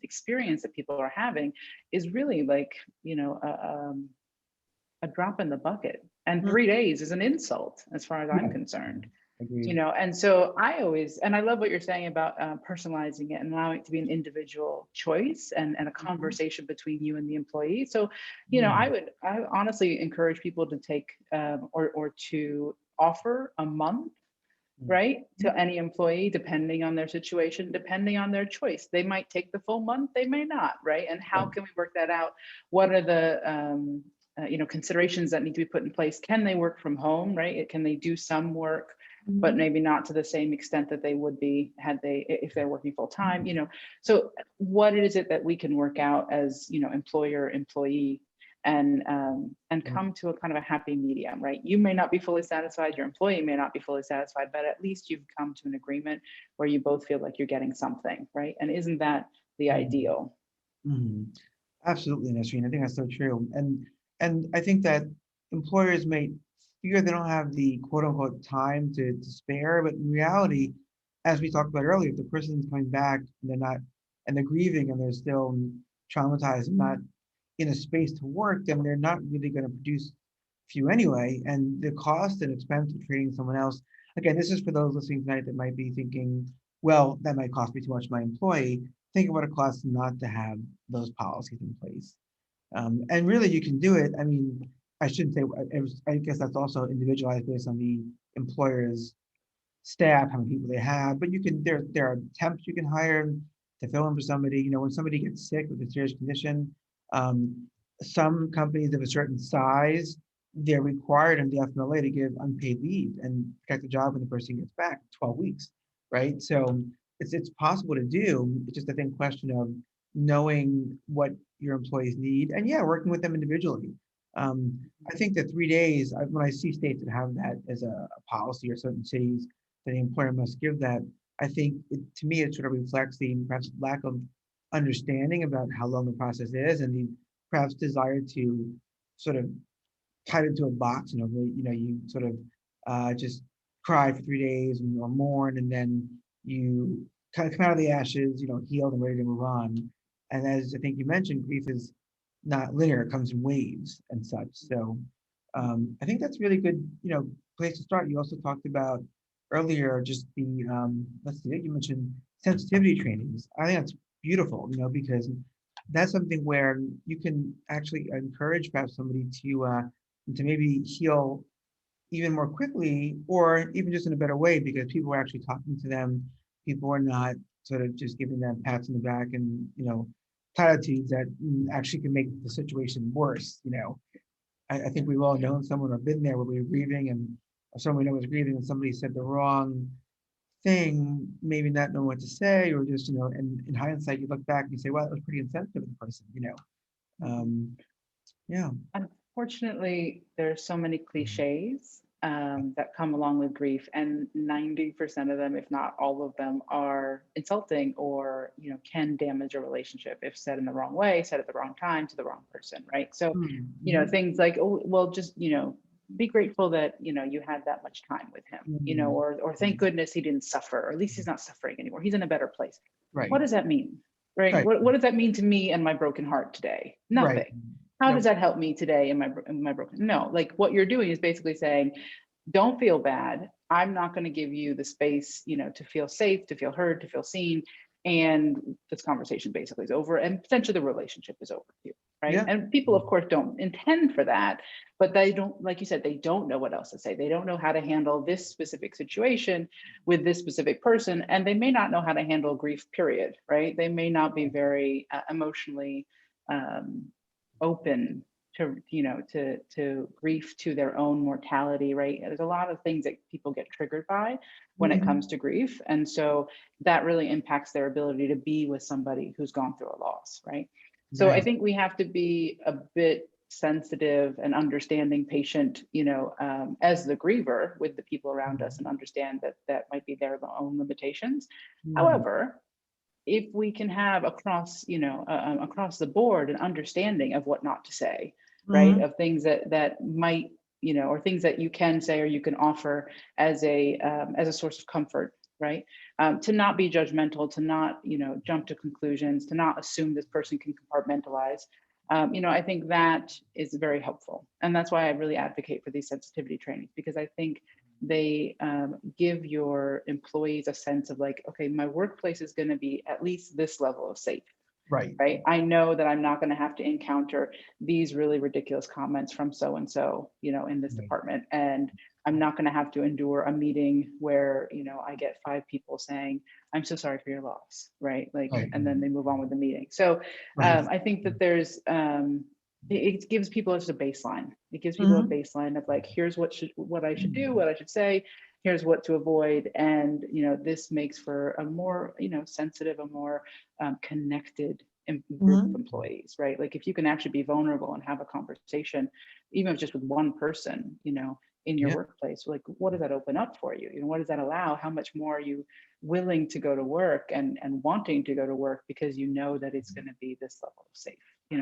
experience that people are having is really like, a drop in the bucket. And 3 days is an insult as far as I'm concerned. Agreed. You know, and so I love what you're saying about personalizing it and allowing it to be an individual choice and a conversation between you and the employee. So, you know, I honestly encourage people to take or to offer a month, right, to any employee, depending on their situation, depending on their choice. They might take the full month, they may not, right? And how can we work that out? What are the you know, considerations that need to be put in place? Can they work from home, right? Can they do some work, but maybe not to the same extent that they would be if they're working full time, you know? So what is it that we can work out as, you know, employer, employee, and come to a kind of a happy medium, right? You may not be fully satisfied, your employee may not be fully satisfied, but at least you've come to an agreement where you both feel like you're getting something, right? And isn't that the ideal? Absolutely, Nesreen. I think that's so true. And I think that employers may fear they don't have the quote unquote time to spare, but in reality, as we talked about earlier, if the person's coming back and they're grieving and they're still traumatized and not in a space to work, then they're not really going to produce for you anyway. And the cost and expense of training someone else, again, this is for those listening tonight that might be thinking, well, that might cost me too much for my employee. Think of what it costs not to have those policies in place. And really, you can do it. I mean, I shouldn't say, I guess that's also individualized based on the employer's staff, how many people they have, but you can, there are temps you can hire to fill in for somebody. You know, when somebody gets sick with a serious condition, some companies of a certain size, they're required in the FMLA to give unpaid leave and protect the job when the person gets back, 12 weeks, right? So it's possible to do. It's just, I think, question of knowing what your employees need and working with them individually. I think that 3 days, when I see states that have that as a policy, or certain cities that the employer must give that, I think to me, it sort of reflects the perhaps lack of understanding about how long the process is, and the perhaps desire to sort of tie it into a box, you sort of just cry for 3 days or mourn, and then you kind of come out of the ashes, healed and ready to move on. And as I think you mentioned, grief is not linear; it comes in waves and such. So I think that's really good, place to start. You also talked about earlier just the let's see, you mentioned sensitivity trainings. I think that's beautiful, because that's something where you can actually encourage perhaps somebody to maybe heal even more quickly, or even just in a better way, because people are actually talking to them. People are not sort of just giving them pats on the back and platitudes that actually can make the situation worse. I think we've all known someone or been there where we were grieving, and someone we know was grieving and somebody said the wrong thing, maybe not knowing what to say, or just, and in hindsight, you look back and you say, well, that was pretty insensitive of the person, yeah. Unfortunately, there's so many cliches that come along with grief, and 90% of them, if not all of them, are insulting or can damage a relationship if said in the wrong way, said at the wrong time to the wrong person, right? So things like, oh well, just be grateful that you had that much time with him, or thank goodness he didn't suffer, or at least he's not suffering anymore, he's in a better place. Right. What does that mean? Right. What does that mean to me and my broken heart today? Nothing. Right. How does that help me today in my broken? No, like what you're doing is basically saying, don't feel bad. I'm not going to give you the space, to feel safe, to feel heard, to feel seen. And this conversation basically is over, and potentially the relationship is over too, right? Yeah. And people, of course, don't intend for that, but they don't, like you said, they don't know what else to say. They don't know how to handle this specific situation with this specific person, and they may not know how to handle grief, period, right? They may not be very emotionally open to grief, to their own mortality, right? There's a lot of things that people get triggered by when it comes to grief. And so that really impacts their ability to be with somebody who's gone through a loss, right? So I think we have to be a bit sensitive and understanding, patient, as the griever with the people around us, and understand that might be their own limitations. However, if we can have across the board an understanding of what not to say, right, of things that might, or things that you can say or you can offer as a source of comfort, right, to not be judgmental, to not jump to conclusions, to not assume this person can compartmentalize. I think that is very helpful, and that's why I really advocate for these sensitivity trainings, because I think they give your employees a sense of like, okay, my workplace is going to be at least this level of safe. Right. I know that I'm not going to have to encounter these really ridiculous comments from so-and-so, in this department. And I'm not going to have to endure a meeting where, I get 5 people saying, I'm so sorry for your loss. Right. And then they move on with the meeting. So I think that there's, it gives people just a baseline. It gives people a baseline of like, here's what I should do, what I should say, here's what to avoid. And, this makes for a more, sensitive, a more connected group of employees, right? Like if you can actually be vulnerable and have a conversation, even if just with one person, in your workplace, like what does that open up for you? What does that allow? How much more are you willing to go to work and wanting to go to work because you know that it's going to be this level of safe,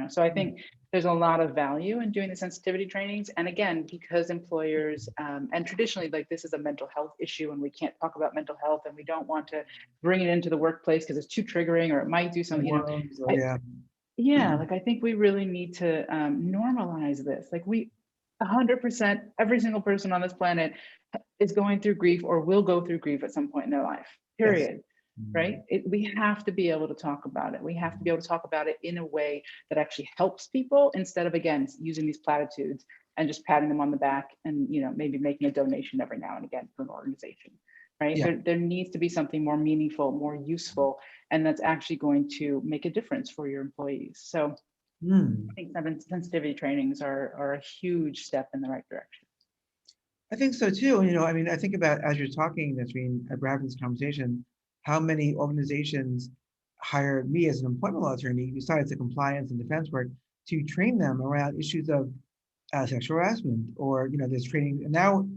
So I think there's a lot of value in doing the sensitivity trainings. And again, because employers, and traditionally, like this is a mental health issue and we can't talk about mental health and we don't want to bring it into the workplace because it's too triggering or it might do something, like I think we really need to normalize this. Like 100%, every single person on this planet is going through grief or will go through grief at some point in their life, period. Yes. Right? We have to be able to talk about it. We have to be able to talk about it in a way that actually helps people instead of, again, using these platitudes and just patting them on the back and, maybe making a donation every now and again to an organization, right? Yeah. There needs to be something more meaningful, more useful, and that's actually going to make a difference for your employees. So I think sensitivity trainings are a huge step in the right direction. I think so too. I think about, as you're talking, Nesreen, we're having this conversation, how many organizations hire me as an employment law attorney, besides the compliance and defense work, to train them around issues of sexual harassment, or, there's training. And now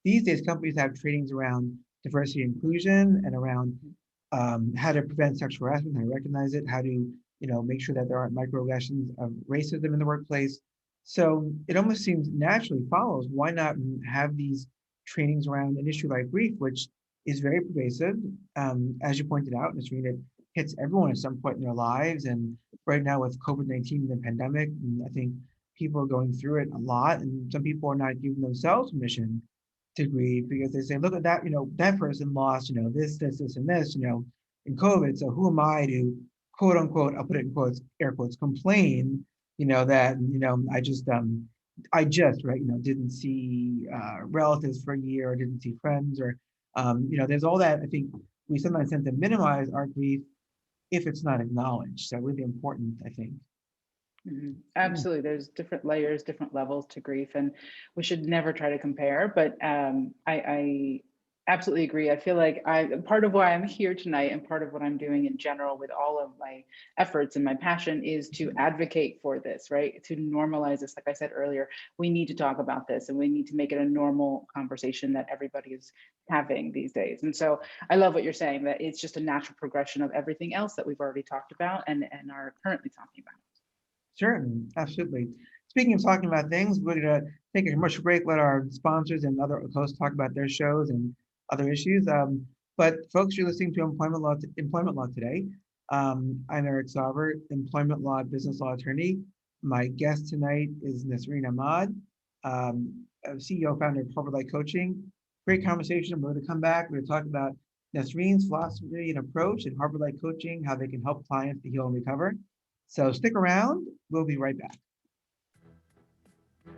these days, companies have trainings around diversity and inclusion and around how to prevent sexual harassment, how to recognize it, how to make sure that there aren't microaggressions of racism in the workplace. So it almost seems naturally follows, why not have these trainings around an issue like grief, which is very pervasive. As you pointed out, Nesreen, it hits everyone at some point in their lives. And right now with COVID-19 and the pandemic, I think people are going through it a lot. And some people are not giving themselves permission to grieve because they say, look at that, that person lost, this, and this, in COVID. So who am I to, quote unquote, I'll put it in quotes, air quotes, complain, that, I just, right, didn't see relatives for a year, or didn't see friends, or, there's all that. I think we sometimes tend to minimize our grief if it's not acknowledged. So really important, I think. Absolutely. There's different layers, different levels to grief, and we should never try to compare, but I absolutely agree. I feel like part of why I'm here tonight and part of what I'm doing in general with all of my efforts and my passion is to advocate for this, right? To normalize this. Like I said earlier, we need to talk about this and we need to make it a normal conversation that everybody is having these days. And so I love what you're saying, that it's just a natural progression of everything else that we've already talked about and are currently talking about. Sure, absolutely. Speaking of talking about things, we're going to take a commercial break, let our sponsors and other hosts talk about their shows and other issues. But folks, you're listening to Employment Law Today. I'm Eric Sarver, employment law, business law attorney. My guest tonight is Nesreen Ahmed, CEO, founder of Harvard Light Coaching. Great conversation. We're going to come back. We're going to talk about Nesreen's philosophy and approach and Harvard Light Coaching, how they can help clients to heal and recover. So stick around. We'll be right back.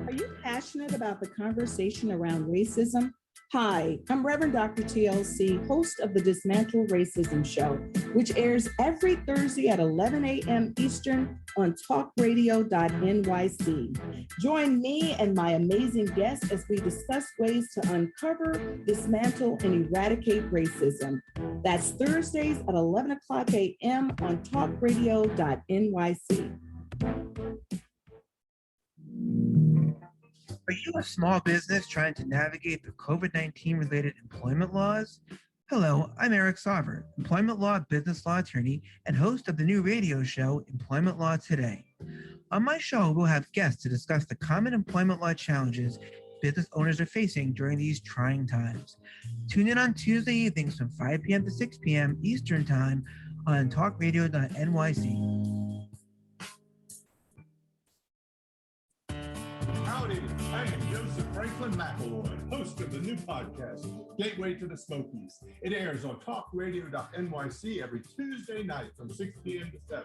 Are you passionate about the conversation around racism? Hi, I'm Reverend Dr. TLC, host of the Dismantle Racism Show, which airs every Thursday at 11 a.m. Eastern on talkradio.nyc. Join me and my amazing guests as we discuss ways to uncover, dismantle, and eradicate racism. That's Thursdays at 11 o'clock a.m. on talkradio.nyc. Are you a small business trying to navigate the COVID-19 related employment laws? Hello, I'm Eric Sarver, employment law, business law attorney, and host of the new radio show, Employment Law Today. On my show, we'll have guests to discuss the common employment law challenges business owners are facing during these trying times. Tune in on Tuesday evenings from 5 p.m. to 6 p.m. Eastern Time on talkradio.nyc. Howdy, I am Joseph Franklin McElroy, host of the new podcast, Gateway to the Smokies. It airs on talkradio.nyc every Tuesday night from 6 p.m. to 7.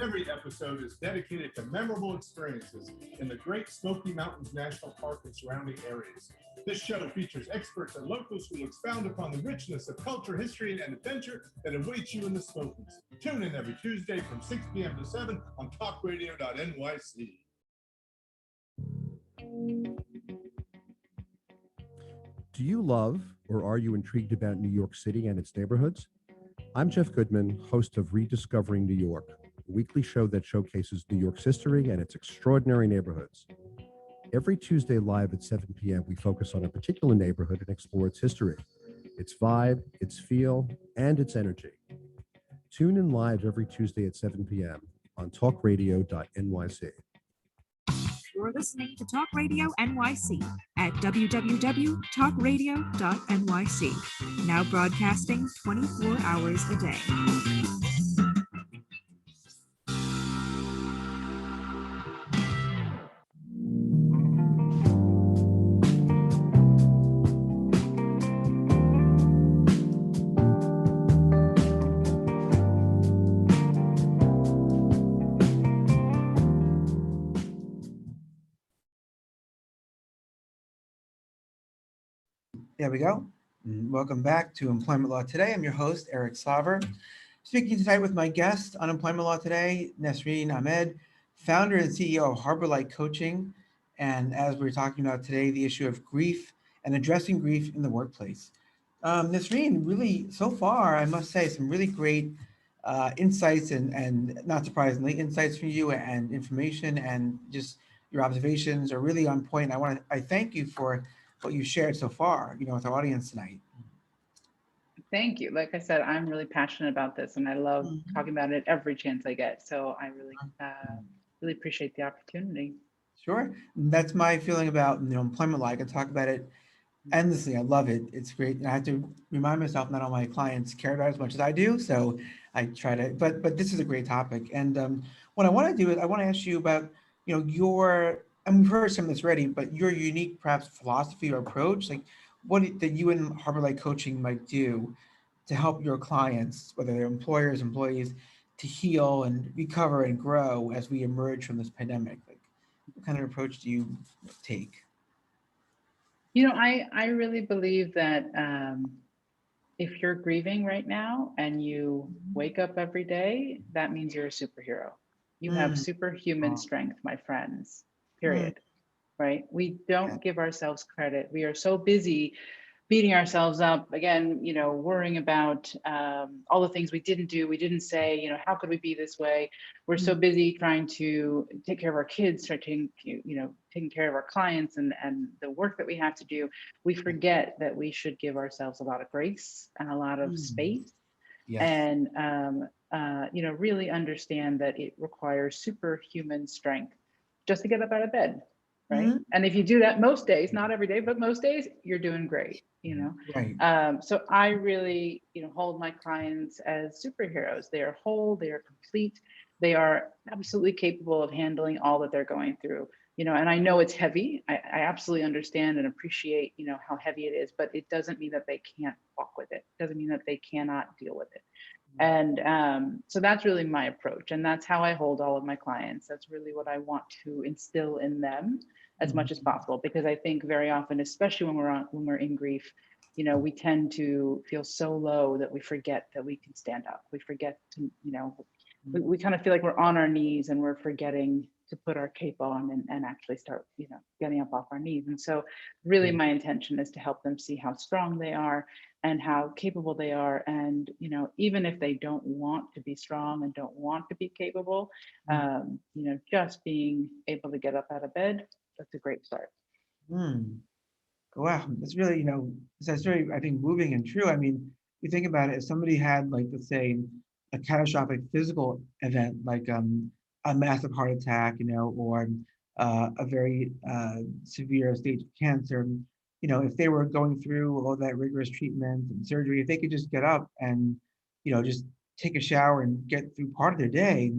Every episode is dedicated to memorable experiences in the Great Smoky Mountains National Park and surrounding areas. This show features experts and locals who expound upon the richness of culture, history, and adventure that awaits you in the Smokies. Tune in every Tuesday from 6 p.m. to 7 on talkradio.nyc. Do you love or are you intrigued about New York City and its neighborhoods? I'm Jeff Goodman, host of Rediscovering New York, a weekly show that showcases New York's history and its extraordinary neighborhoods. Every Tuesday live at 7 p.m., we focus on a particular neighborhood and explore its history, its vibe, its feel, and its energy. Tune in live every Tuesday at 7 p.m. on talkradio.nyc. You're listening to Talk Radio NYC at www.talkradio.nyc. Now broadcasting 24 hours a day. There we go. Welcome back to Employment Law Today. I'm your host, Eric Sarver. Speaking tonight with my guest on Employment Law Today, Nesreen Ahmed, founder and CEO of Harbor Light Coaching. And as we're talking about today, the issue of grief and addressing grief in the workplace. Nesreen, really, so far, I must say, some really great insights and not surprisingly, insights from you and information and just your observations are really on point. I thank you for what you shared so far, with our audience tonight. Thank you. Like I said, I'm really passionate about this and I love talking about it every chance I get. So I really, really appreciate the opportunity. Sure. That's my feeling about employment law. I can talk about it endlessly. I love it. It's great. And I have to remind myself not all my clients care about it as much as I do. So I try to, but this is a great topic. And what I want to do is I want to ask you about, your, and we've heard some of this already, but your unique perhaps philosophy or approach, like what that you and Harbor Light Coaching might do to help your clients, whether they're employers, employees, to heal and recover and grow as we emerge from this pandemic. Like, what kind of approach do you take? I really believe that if you're grieving right now and you wake up every day, that means you're a superhero. You have superhuman strength, my friends, period. Right? We don't give ourselves credit. We are so busy beating ourselves up, again, worrying about all the things we didn't do, we didn't say, how could we be this way? We're so busy trying to take care of our kids, taking care of our clients and the work that we have to do. We forget that we should give ourselves a lot of grace and a lot of space. Yes. And, really understand that it requires superhuman strength just to get up out of bed. Right. And if you do that most days, not every day, but most days, you're doing great, Right. So I really, hold my clients as superheroes. They are whole, they are complete, they are absolutely capable of handling all that they're going through, and I know it's heavy. I absolutely understand and appreciate, how heavy it is, but it doesn't mean that they can't walk with it. It doesn't mean that they cannot deal with it. And so that's really my approach. And that's how I hold all of my clients. That's really what I want to instill in them as much as possible, because I think very often, especially when we're in grief, we tend to feel so low that we forget that we can stand up. We forget to, we kind of feel like we're on our knees and we're forgetting to put our cape on and actually start, getting up off our knees. And so really my intention is to help them see how strong they are and how capable they are. And, even if they don't want to be strong and don't want to be capable, just being able to get up out of bed, that's a great start. Wow, that's really, that's very, I think, moving and true. I mean, you think about it, if somebody had, like, let's say, a catastrophic physical event, like a massive heart attack, or a very severe stage of cancer, if they were going through all that rigorous treatment and surgery, if they could just get up and, just take a shower and get through part of their day,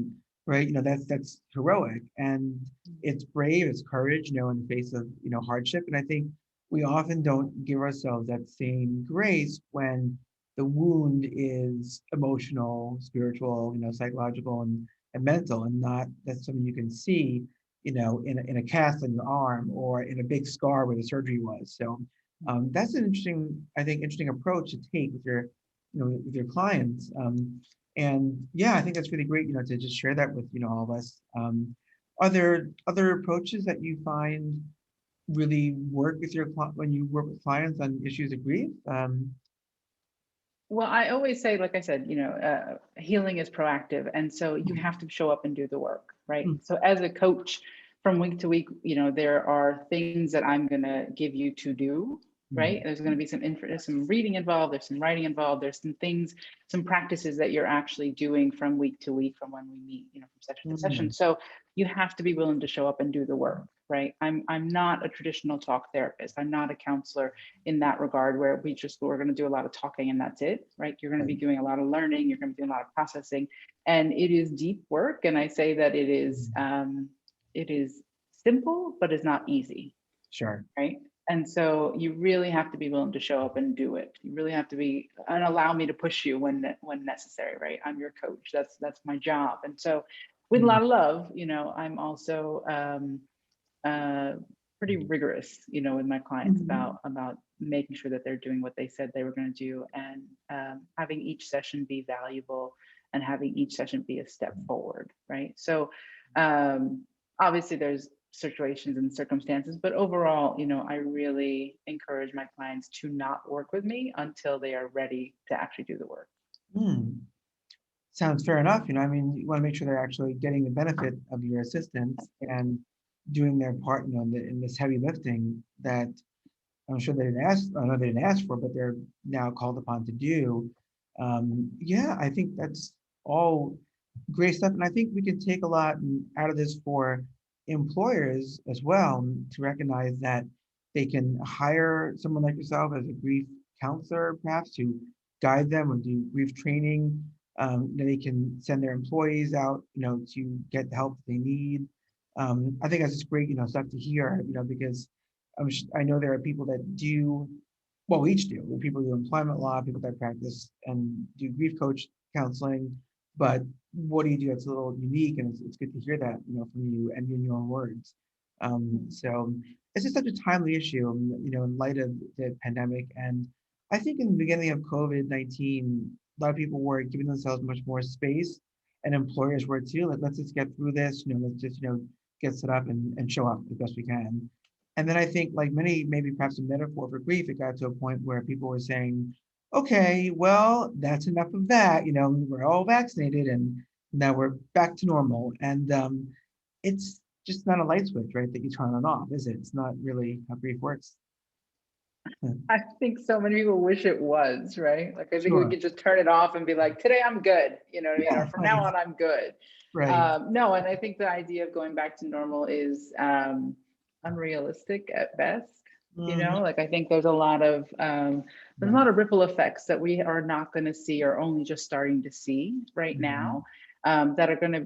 right? That's heroic, and it's brave, it's courage, in the face of, hardship. And I think we often don't give ourselves that same grace when the wound is emotional, spiritual, psychological, and mental, and not that's something you can see, in a cast on your arm or in a big scar where the surgery was. So that's an interesting approach to take with your, with your clients. And yeah, I think that's really great, to just share that with, all of us. Are there other approaches that you find really work with when you work with clients on issues of grief? Well, I always say, like I said, healing is proactive. And so you have to show up and do the work, right? So as a coach from week to week, there are things that I'm going to give you to do, right? There's going to be some reading involved. There's some writing involved. There's some things, some practices that you're actually doing from week to week, from when we meet, from session to session. So you have to be willing to show up and do the work, right? I'm not a traditional talk therapist. I'm not a counselor in that regard, where we're going to do a lot of talking and that's it, right? You're going to be doing a lot of learning. You're going to be doing a lot of processing, and it is deep work. And I say that it is simple, but it's not easy. Sure. Right. And so you really have to be willing to show up and do it. You really have to be, and allow me to push you when necessary, right? I'm your coach. That's my job. And so with a lot of love, I'm also pretty rigorous, with my clients about making sure that they're doing what they said they were going to do, and having each session be valuable and having each session be a step forward, right? So obviously there's situations and circumstances, but overall, I really encourage my clients to not work with me until they are ready to actually do the work. Sounds fair enough. You want to make sure they're actually getting the benefit of your assistance and doing their part, in this heavy lifting that I'm sure they didn't ask. I know they didn't ask for, but they're now called upon to do. Yeah, I think that's all great stuff, and I think we can take a lot out of this for employers as well, to recognize that they can hire someone like yourself as a grief counselor, perhaps to guide them or do grief training. They can send their employees out, to get the help they need. I think that's just great, stuff to hear, because I know there are people that do, well, we each do. There are people who do employment law, people that practice and do grief coach counseling. But what do you do that's a little unique? And it's good to hear that, from you and in your own words. So it's just such a timely issue, in light of the pandemic. And I think in the beginning of COVID-19, a lot of people were giving themselves much more space, and employers were too. Like, let's just get through this, let's just, get set up and show up the best we can. And then I think, like many, maybe perhaps a metaphor for grief, it got to a point where people were saying, okay, well, that's enough of that. We're all vaccinated and now we're back to normal. And it's just not a light switch, right, that you turn on and off, is it? It's not really how grief works. I think so many people wish it was, right? Like, I think we could just turn it off and be like, today I'm good, or from now on I'm good. Right. No, and I think the idea of going back to normal is unrealistic at best. Like, I think there's a lot of ripple effects that we are not going to see, or only just starting to see right now, that are going to,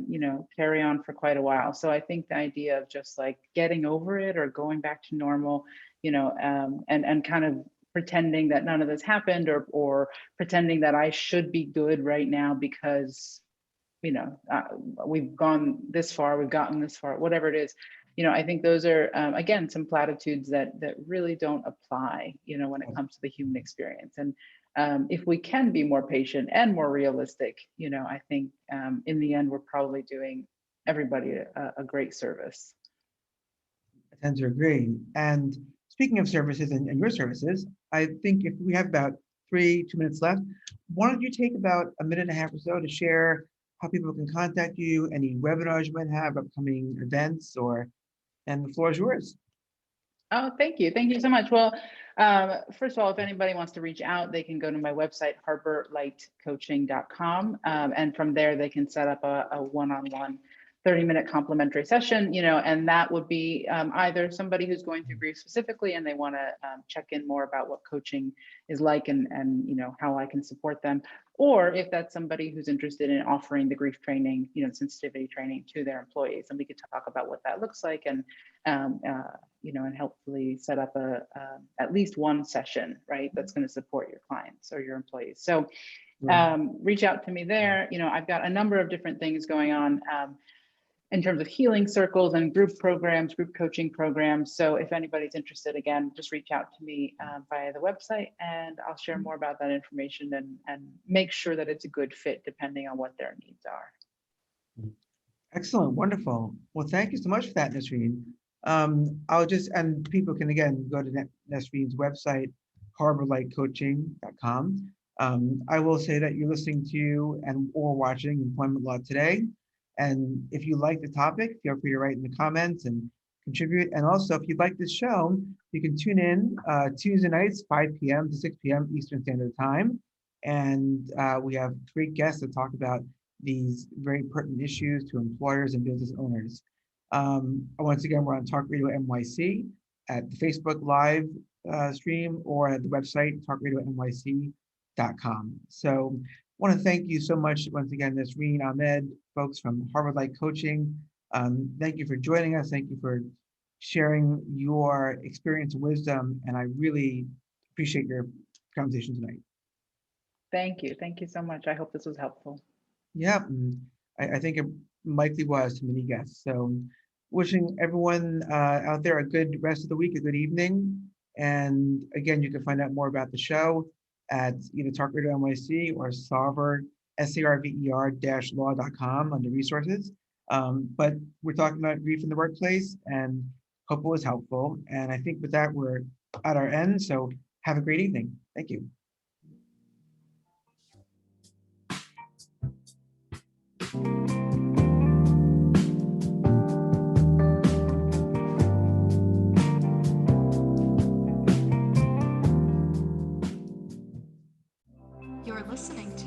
carry on for quite a while. So I think the idea of just like getting over it or going back to normal, and kind of pretending that none of this happened, or pretending that I should be good right now because, we've gone this far, we've gotten this far, whatever it is. I think those are, again, some platitudes that really don't apply, when it comes to the human experience. And if we can be more patient and more realistic, I think in the end, we're probably doing everybody a great service. I tend to agree. And speaking of services and your services, I think if we have about 2 minutes left, why don't you take about a minute and a half or so to share how people can contact you, any webinars you might have, upcoming events, and the floor is yours. Oh, thank you. Thank you so much. Well, first of all, if anybody wants to reach out, they can go to my website, harborlightcoaching.com. And from there, they can set up a one-on-one 30-minute complimentary session, and that would be either somebody who's going through grief specifically and they want to check in more about what coaching is like and how I can support them, or if that's somebody who's interested in offering the grief training, sensitivity training to their employees, and we could talk about what that looks like and and hopefully set up at least one session, right, that's going to support your clients or your employees. So reach out to me there. I've got a number of different things going on in terms of healing circles and group programs, group coaching programs. So if anybody's interested, again, just reach out to me via the website, and I'll share more about that information and make sure that it's a good fit depending on what their needs are. Excellent, wonderful. Well, thank you so much for that, Nesreen. And people can, again, go to Nesreen's website, harborlightcoaching.com. I will say that you're listening to or watching Employment Law Today. And if you like the topic, feel free to write in the comments and contribute. And also, if you'd like this show, you can tune in Tuesday nights, 5 p.m. to 6 p.m. Eastern Standard Time. And we have great guests that talk about these very pertinent issues to employers and business owners. Once again, we're on Talk Radio NYC at the Facebook Live stream or at the website, talkradioNYC.com. So I want to thank you so much once again, Nesreen Ahmed, folks from Harvard Light Coaching. Thank you for joining us. Thank you for sharing your experience and wisdom. And I really appreciate your conversation tonight. Thank you. Thank you so much. I hope this was helpful. Yeah, I think it likely was to many guests. So wishing everyone out there a good rest of the week, a good evening. And again, you can find out more about the show at either Talk Radio NYC or Sarver, sarver-law.com under resources. But we're talking about grief in the workplace and hope it was helpful. And I think with that, we're at our end. So have a great evening. Thank you. You're listening to